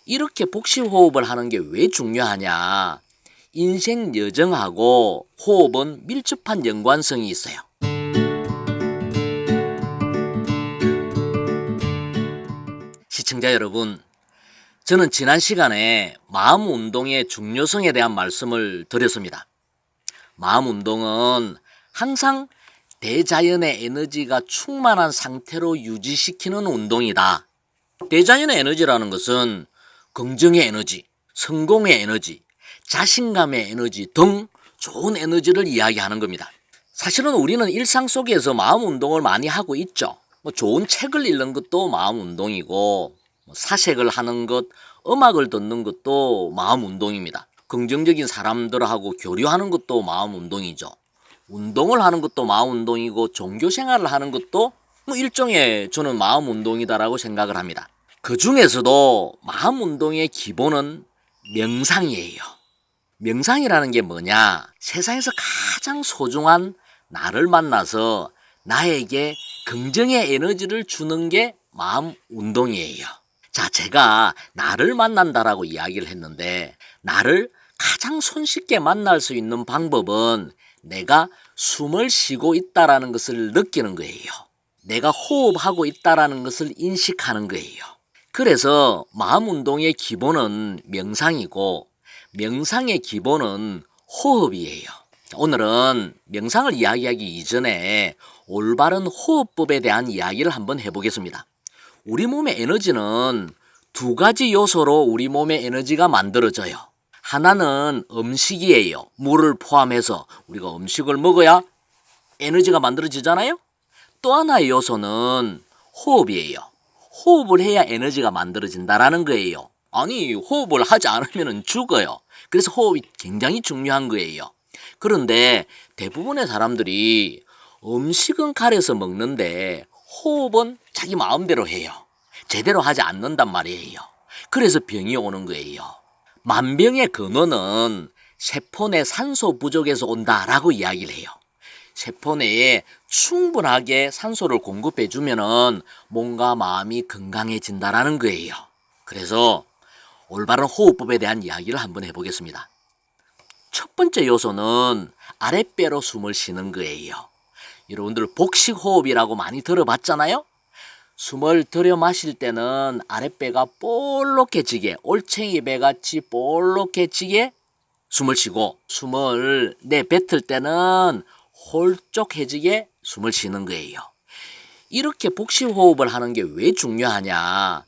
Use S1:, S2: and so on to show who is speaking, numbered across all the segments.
S1: 이렇게 복식호흡을 하는 게 왜 중요하냐? 인생 여정하고 호흡은 밀접한 연관성이 있어요. 시청자 여러분, 저는 지난 시간에 마음 운동의 중요성에 대한 말씀을 드렸습니다. 마음 운동은 항상 대자연의 에너지가 충만한 상태로 유지시키는 운동이다. 대자연의 에너지라는 것은 긍정의 에너지, 성공의 에너지, 자신감의 에너지 등 좋은 에너지를 이야기하는 겁니다. 사실은 우리는 일상 속에서 마음 운동을 많이 하고 있죠. 좋은 책을 읽는 것도 마음 운동이고, 사색을 하는 것, 음악을 듣는 것도 마음 운동입니다. 긍정적인 사람들하고 교류하는 것도 마음 운동이죠. 운동을 하는 것도 마음 운동이고, 종교 생활을 하는 것도 일종의 저는 마음 운동이다라고 생각을 합니다. 그 중에서도 마음 운동의 기본은 명상이에요. 명상이라는 게 뭐냐? 세상에서 가장 소중한 나를 만나서 나에게 긍정의 에너지를 주는 게 마음 운동이에요. 자, 제가 나를 만난다라고 이야기를 했는데, 나를 가장 손쉽게 만날 수 있는 방법은 내가 숨을 쉬고 있다라는 것을 느끼는 거예요. 내가 호흡하고 있다라는 것을 인식하는 거예요. 그래서 마음 운동의 기본은 명상이고, 명상의 기본은 호흡이에요. 오늘은 명상을 이야기하기 이전에 올바른 호흡법에 대한 이야기를 한번 해보겠습니다. 우리 몸의 에너지는 두 가지 요소로 우리 몸의 에너지가 만들어져요. 하나는 음식이에요. 물을 포함해서 우리가 음식을 먹어야 에너지가 만들어지잖아요. 또 하나의 요소는 호흡이에요. 호흡을 해야 에너지가 만들어진다라는 거예요. 아니, 호흡을 하지 않으면 죽어요. 그래서 호흡이 굉장히 중요한 거예요. 그런데 대부분의 사람들이 음식은 가려서 먹는데 호흡은 자기 마음대로 해요. 제대로 하지 않는단 말이에요. 그래서 병이 오는 거예요. 만병의 근원은 세포 내 산소 부족에서 온다라고 이야기를 해요. 세포 내에 충분하게 산소를 공급해 주면은 몸과 마음이 건강해진다라는 거예요. 그래서 올바른 호흡법에 대한 이야기를 한번 해보겠습니다. 첫 번째 요소는 아랫배로 숨을 쉬는 거예요. 여러분들 복식호흡이라고 많이 들어봤잖아요. 숨을 들여 마실 때는 아랫배가 볼록해지게, 올챙이 배같이 볼록해지게 숨을 쉬고, 숨을 내뱉을 때는 홀쭉해지게 숨을 쉬는 거예요. 이렇게 복식호흡을 하는 게 왜 중요하냐?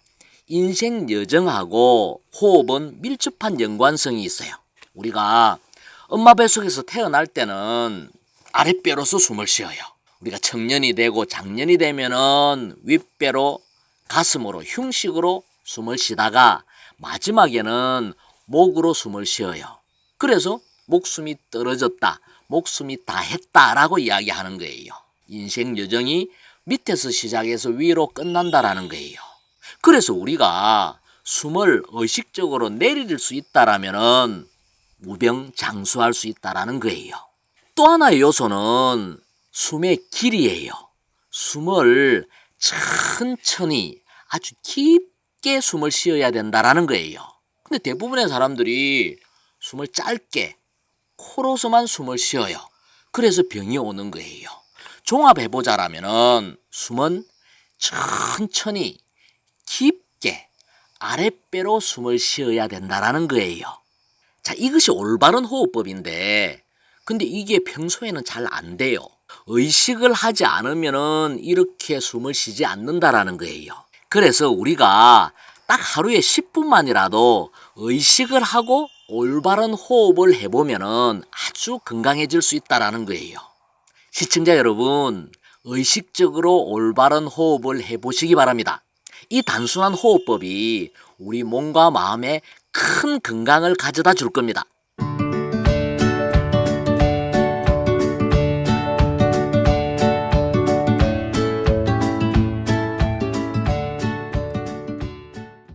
S1: 인생 여정하고 호흡은 밀접한 연관성이 있어요. 우리가 엄마 뱃속에서 태어날 때는 아랫배로서 숨을 쉬어요. 우리가 청년이 되고 장년이 되면은 윗배로, 가슴으로, 흉식으로 숨을 쉬다가 마지막에는 목으로 숨을 쉬어요. 그래서 목숨이 떨어졌다, 목숨이 다했다라고 이야기하는 거예요. 인생 여정이 밑에서 시작해서 위로 끝난다라는 거예요. 그래서 우리가 숨을 의식적으로 내릴 수 있다라면은 무병장수할 수 있다라는 거예요. 또 하나의 요소는 숨의 길이에요. 숨을 천천히 아주 깊게 숨을 쉬어야 된다라는 거예요. 근데 대부분의 사람들이 숨을 짧게 코로서만 숨을 쉬어요. 그래서 병이 오는 거예요. 종합해보자라면은 숨은 천천히 깊게 아랫배로 숨을 쉬어야 된다라는 거예요. 자, 이것이 올바른 호흡법인데, 근데 이게 평소에는 잘 안 돼요. 의식을 하지 않으면은 이렇게 숨을 쉬지 않는다라는 거예요. 그래서 우리가 딱 하루에 10분만이라도 의식을 하고 올바른 호흡을 해보면은 아주 건강해질 수 있다라는 거예요. 시청자 여러분, 의식적으로 올바른 호흡을 해보시기 바랍니다. 이 단순한 호흡법이 우리 몸과 마음에 큰 건강을 가져다 줄 겁니다.